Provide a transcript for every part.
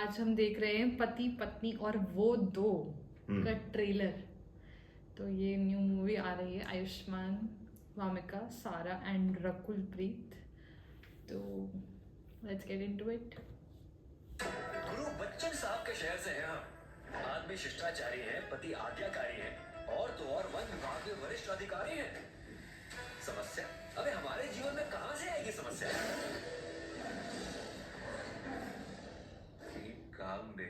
आज हम देख रहे हैं पति पत्नी और वो दो का ट्रेलर। तो ये न्यू मूवी आ रही है, आयुष्मान, वामिका, सारा एंड रकुल प्रीत। तो लेट्स गेट इनटू इट। गुरु बच्चन साहब के शहर से हैं हम। आदमी शिष्टाचारी है, पति आज्ञाकारी है, और तो और वन विभाग के वरिष्ठ अधिकारी हैं। समस्या? अबे हमारे जीवन में कहां से आएगी समस्या? ठीक काम दे।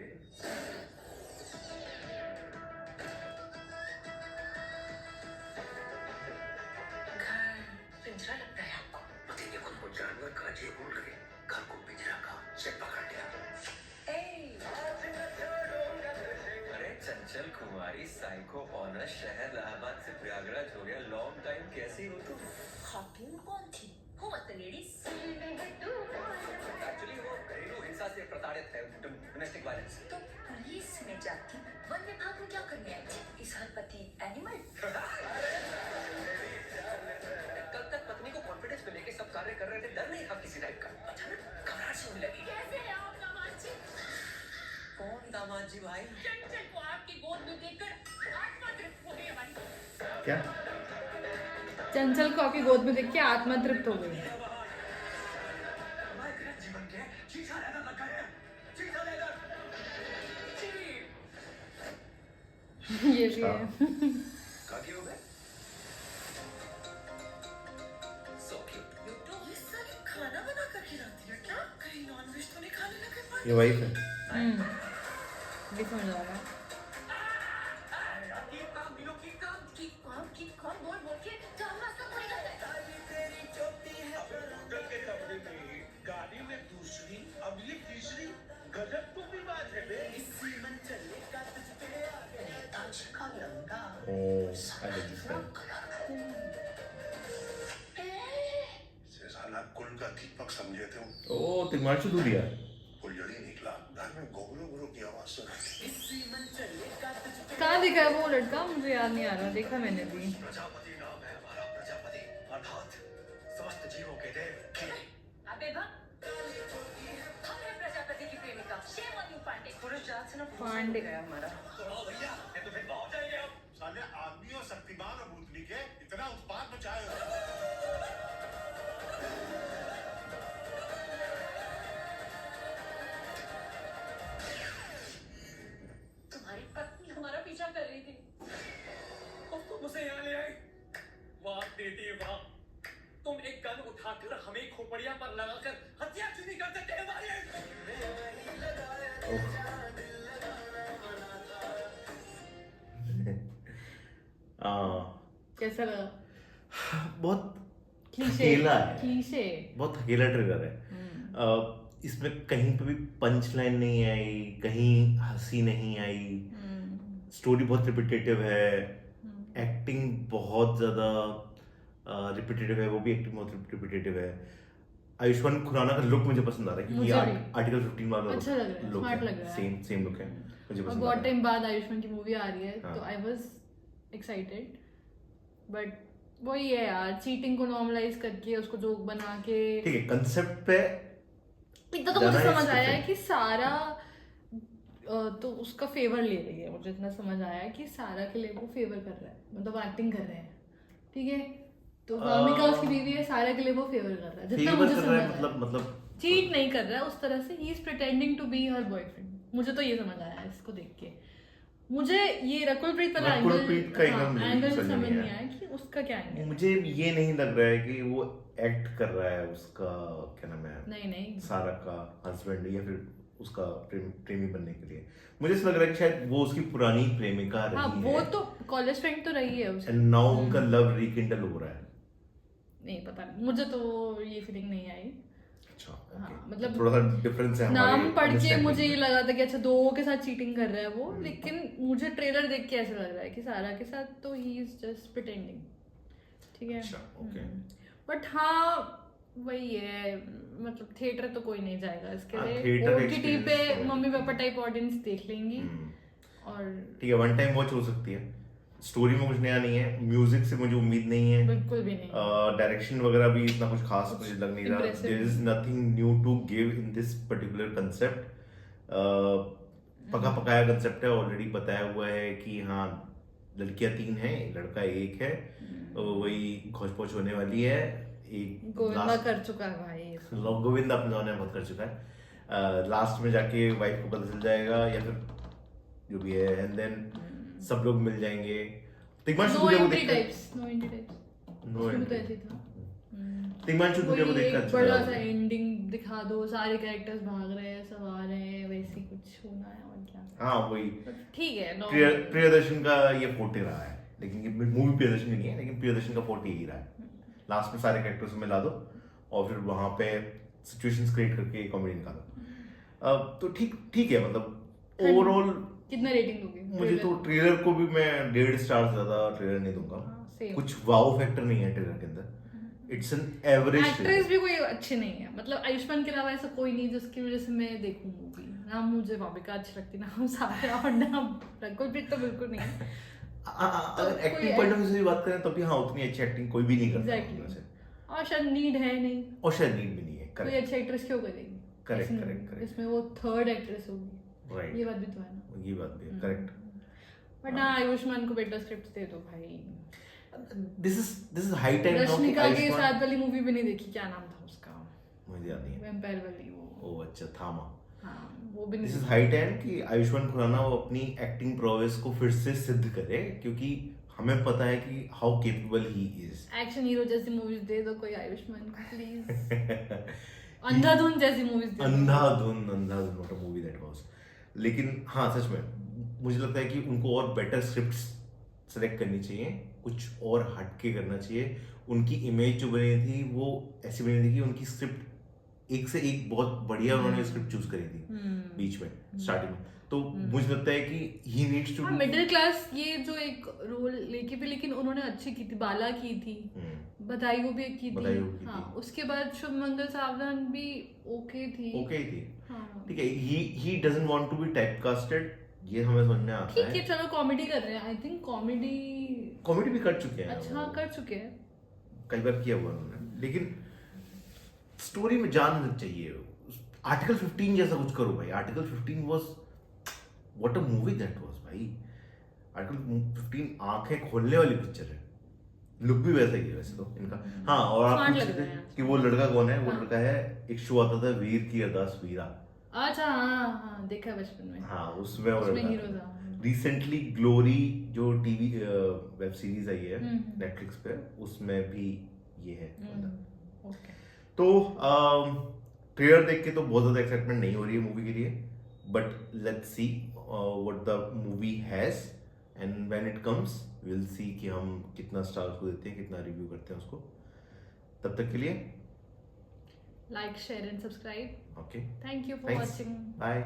पिंजरा लगता है आपको? पति ने खुद को जानवर का जी भूल गए, घर को पिंजरा का से पकड़ लिया। अरे चंचल कुमारी, साइको ऑनर, शहर इलाहाबाद से प्रयागराज हो गया, लॉन्ग टाइम, कैसी हो तुम? खातून कौन थी? Who was the lady? Actually वो घरेलू हिंसा से प्रताड़ित है, डोमेस्टिक वायलेंस। तो पुलिस में जाती, वन विभाग में क्या करने आई थी? इस हर पति एनिमल। कल तक पत्नी को कॉन्फिडेंस में लेके सब कार्य कर रहे थे, डर नहीं था किसी टाइप का। अचानक घबराहट सी होने लगी। कैसे है आप दामाद जी? कौन दामाद जी भाई? चंचल को आपकी गोद में देखकर आत्मा तृप्त हो गई हमारी। क्या? चंचल को आपकी गोद में देख के आत्मा तृप्त हो गई। हमारे गृह जीवन के शीशा लेदर लग गए हैं, शीशा लेदर। ये भी है। काकी हो गए? So cute. You do ये सारी खाना बना कर खिलाती है क्या? कहीं नॉनवेज तो नहीं खाने लगे पर? ये वाइफ है। ये समझ आ रहा है। Keep calm, बोल के जाना सब पड़ेगा। गाड़ी में दूसरी, अब ये तीसरी, गजब तो भी बात है बे। नेताजी का लंगा से साला कुल का दीपक समझे थे वो। ओ तिमाशु दूरिया। फुलझड़ी निकला, घर में गोगलो गुरु की आवाज सुनाई। कहाँ दिखा है वो लड़का? मुझे याद नहीं आ रहा, देखा मैंने भी। प्रजापति नाम है हमारा, प्रजापति अर्थात समस्त जीवों के देव। अबे भक्त, हम हैं प्रजापति की प्रेमिका, शेम ऑन यू पांडे। पुरुष जात से ना पांडे गया हमारा। तो भैया ये तो फिर बहुत जाएंगे अब। साले आदमी और शक्तिमान और भूतनी के इतना उत्पाद मचाए हो। तुम्हारी पत्नी हमारा पीछा कर रही थी। अब तुम उसे यहाँ ले आई। वाह बेटी वाह, तुम एक गन उठाकर हमें खोपड़िया पर लगाकर हत्या क्यों नहीं कर सकते हमारे? कैसा लगा? बहुत क्लीशे, अकेला है, क्लीशे। बहुत अकेला ट्रेलर है। इसमें कहीं पे भी पंच लाइन नहीं आई, कहीं हंसी नहीं आई, स्टोरी बहुत रिपीटेटिव है, एक्टिंग बहुत ज्यादा रिपीटेटिव है, वो भी एक्टिंग बहुत रिपीटेटिव है। आयुष्मान खुराना का लुक मुझे पसंद आ रहा है, क्योंकि मुझे भी। आर्टिकल 15 वाला अच्छा लग रहा है, look स्मार्ट लग रहा है। सेम लुक है, मुझे और पसंद आ बहुत रहा है। टाइम बाद आयुष्मान की मूवी आ रही है, हाँ। तो आई वाज एक्साइटेड। बट वही है यार, चीटिंग को नॉर्मलाइज करके उसको जोक बना के। ठीक है, कंसेप्ट पे इतना तो मुझे ज्यादा समझ आया है expected। कि सारा तो उसका फेवर ले रही है। मुझे इतना समझ आया है कि सारा के लिए वो फेवर कर रहा है, मतलब एक्टिंग कर रहे हैं, ठीक है। तो वामिका उसकी बीवी है, सारा के लिए वो फेवर कर रहा है, जितना फेवर मुझे कर समझ रहा आया। है, मतलब चीट नहीं कर रहा है उस तरह से, he is pretending to be her boyfriend. मुझे तो ये समझ आया है इसको देख के। मुझे ये रकुल प्रीत वाला रकुल प्रीत का एकदम एंगल समझ समझ नहीं नहीं आया। आया कि उसका क्या एंगल। मुझे ये नहीं लग रहा है कि वो एक्ट कर रहा है उसका, क्या नाम है, नहीं सारा का हस्बैंड या फिर उसका प्रेमी बनने के लिए। मुझे ऐसा लग रहा है कि शायद वो उसकी पुरानी प्रेमिका रही हाँ, है, वो तो कॉलेज फ्रेंड तो रही है उसकी। एंड नाउ उनका लव रिकिंडल हो रहा है। नहीं पता, मुझे तो ये फीलिंग नहीं आई। अच्छा, हाँ, ओके, मतलब थोड़ा सा डिफरेंस है नाम हमारे पढ़ के understanding मुझे ये में। लगा था कि अच्छा दो के साथ चीटिंग कर रहा है वो, लेकिन मुझे ट्रेलर देख के ऐसा लग रहा है कि सारा के साथ तो ही इज जस्ट प्रिटेंडिंग, ठीक है। अच्छा, ओके। बट हाँ वही है, मतलब थिएटर तो कोई नहीं जाएगा इसके हाँ, लिए। theatre ओटीटी experience पे तो है। मम्मी पापा टाइप ऑडियंस देख लेंगी। और ठीक है, वन टाइम वॉच हो सकती है। स्टोरी में कुछ नया नहीं है, म्यूजिक से मुझे उम्मीद नहीं है, बिल्कुल भी नहीं। डायरेक्शन वगैरह भी इतना कुछ खास मुझे लग नहीं रहा। impressive there is nothing new to give in this particular concept. पका पकाया कंसेप्ट है, ऑलरेडी बताया हुआ है कि हाँ लड़कियां 3 हैं, लड़का 1 है, तो वही घोष पोछ होने वाली है। एक गोविंदा कर चुका है भाई ये सब। गोविंदा अपने जमाने में बहुत कर चुका है। लास्ट में जाके वाइफ को पता चल जाएगा या फिर जो भी है, एंड देन सब लोग मिल जाएंगे। तिग्मांशु दुबे को देखकर नो एंट्री टाइप्स नो उसमें तो एंट्री ऐसे था। तिग्मांशु दुबे को कोई देखकर एक अच्छा बड़ा लगा सा मुझे। एंडिंग दिखा दो, सारे कैरेक्टर्स भाग रहे हैं, सब आ रहे हैं, वैसी कुछ होना है और क्या। हाँ वही ठीक है, नो प्रियदर्शन का ये फोर्टे रहा है, लेकिन ये मूवी प्रियदर्शन की नहीं है, लेकिन प्रियदर्शन का फोर्टे ही रहा है। लास्ट में सारे कैरेक्टर्स में ला दो और फिर वहां पे सिचुएशंस क्रिएट करके कॉमेडी निकालो। तो ठीक है, मतलब ओवरऑल कितना रेटिंग दोगे? मुझे तो ट्रेलर को भी मैं 1.5 स्टार ज्यादा ट्रेलर नहीं दूंगा। same। कुछ वाओ फैक्टर नहीं है ट्रेलर के अंदर, इट्स एन एवरेज। एक्ट्रेस भी कोई अच्छी नहीं है, मतलब आयुष्मान के अलावा ऐसा कोई नहीं जिसकी वजह से मैं देखूं मूवी। ना मुझे वामिका अच्छी लगती, ना सारा, और ना रकुल प्रीत तो बिल्कुल नहीं है। अगर एक्टिंग पॉइंट ऑफ व्यू से बात करें तो भी हाँ उतनी अच्छी एक्टिंग कोई भी नहीं करता Exactly। उनमें से। और शायद नीड है नहीं, और शायद नीड भी नहीं है। कोई करेक्ट अच्छी एक्ट्रेस क्यों करेगी? Correct, ऐसी correct, movie, correct। इसमें वो थर्ड एक्ट्रेस होगी, राइट, ये बात भी तो है ना। ये बात भी है। करेक्ट। बट ना आयुष्मान को बेटर स्क्रिप्ट दे दो भाई। This is high time now कि रश्मिका के आयुष्मान, साथ वाली मूवी भी नहीं देखी, क्या नाम था उसका? मुझे याद नहीं है। वैम्पायर वाली वो। ओ अच्छा, थामा। हाँ, वो भी दिस नहीं। इज हाई टाइम कि आयुष्मान खुराना वो अपनी एक्टिंग प्रोग्रेस को फिर से सिद्ध करे, क्योंकि हमें पता है कि how capable he is. Action hero जैसी मूवीज दे दो कोई आयुष्मान को प्लीज। अंधाधुन जैसी मूवीज दे दो। Andhadhun what a movie that was. लेकिन हाँ सच में मुझे लगता है कि उनको और बेटर स्क्रिप्ट्स सेलेक्ट करनी चाहिए, कुछ और हटके करना चाहिए। उनकी इमेज जो बनी थी वो ऐसी बनी थी कि उनकी स्क्रिप्ट एक से एक बहुत बढ़िया उन्होंने स्क्रिप्ट चूज करी थी बीच में, स्टार्टिंग में। तो मुझे लगता है कि he needs to, middle class ये जो एक रोल लेके भी, लेकिन उन्होंने अच्छी की थी, बाला की थी, बधाई वो भी एक की बधाई थी। वो की हाँ, थी। उसके बाद शुभ मंगल सावधान भी ओके थी। ओके थी। हाँ। ठीक है, he doesn't want to be typecasted, ये हमें समझ में आता ठीक है। है, चलो कॉमेडी कर रहे हैं, आई थिंक कॉमेडी भी कर चुके हैं, अच्छा कर चुके हैं। कई बार किया हुआ उन्होंने, लेकिन स्टोरी में जान चाहिए। आर्टिकल 15 जैसा कुछ करो भाई। Article 15 was what a movie that was भाई। आर्टिकल 15 आंखें खोलने वाली पिक्चर है। लुक भी वैसा ही है वैसे तो इनका। हाँ, और आप Smart पूछ लग रहे रहा थे है। कि वो लड़का कौन है। वो हाँ। लड़का है, एक शो आता था वीर की अरदास वीरा। अच्छा, हाँ देखा बचपन में। हाँ, उसमें वो उसमें लड़का हीरो था। था। रिसेंटली ग्लोरी जो टीवी वेब सीरीज आई है हम्म। नेटफ्लिक्स पे, उसमें भी ये है बंदा। ओके। तो ट्रेलर देख के तो बहुत ज्यादा एक्साइटमेंट नहीं हो रही है मूवी के लिए, but let's see what the movie has, and when it comes we will see कि हम कितना स्टार उसको देते हैं, कितना रिव्यू करते हैं उसको। तब तक के लिए like, share and subscribe. Okay, thank you for thanks, watching. Bye.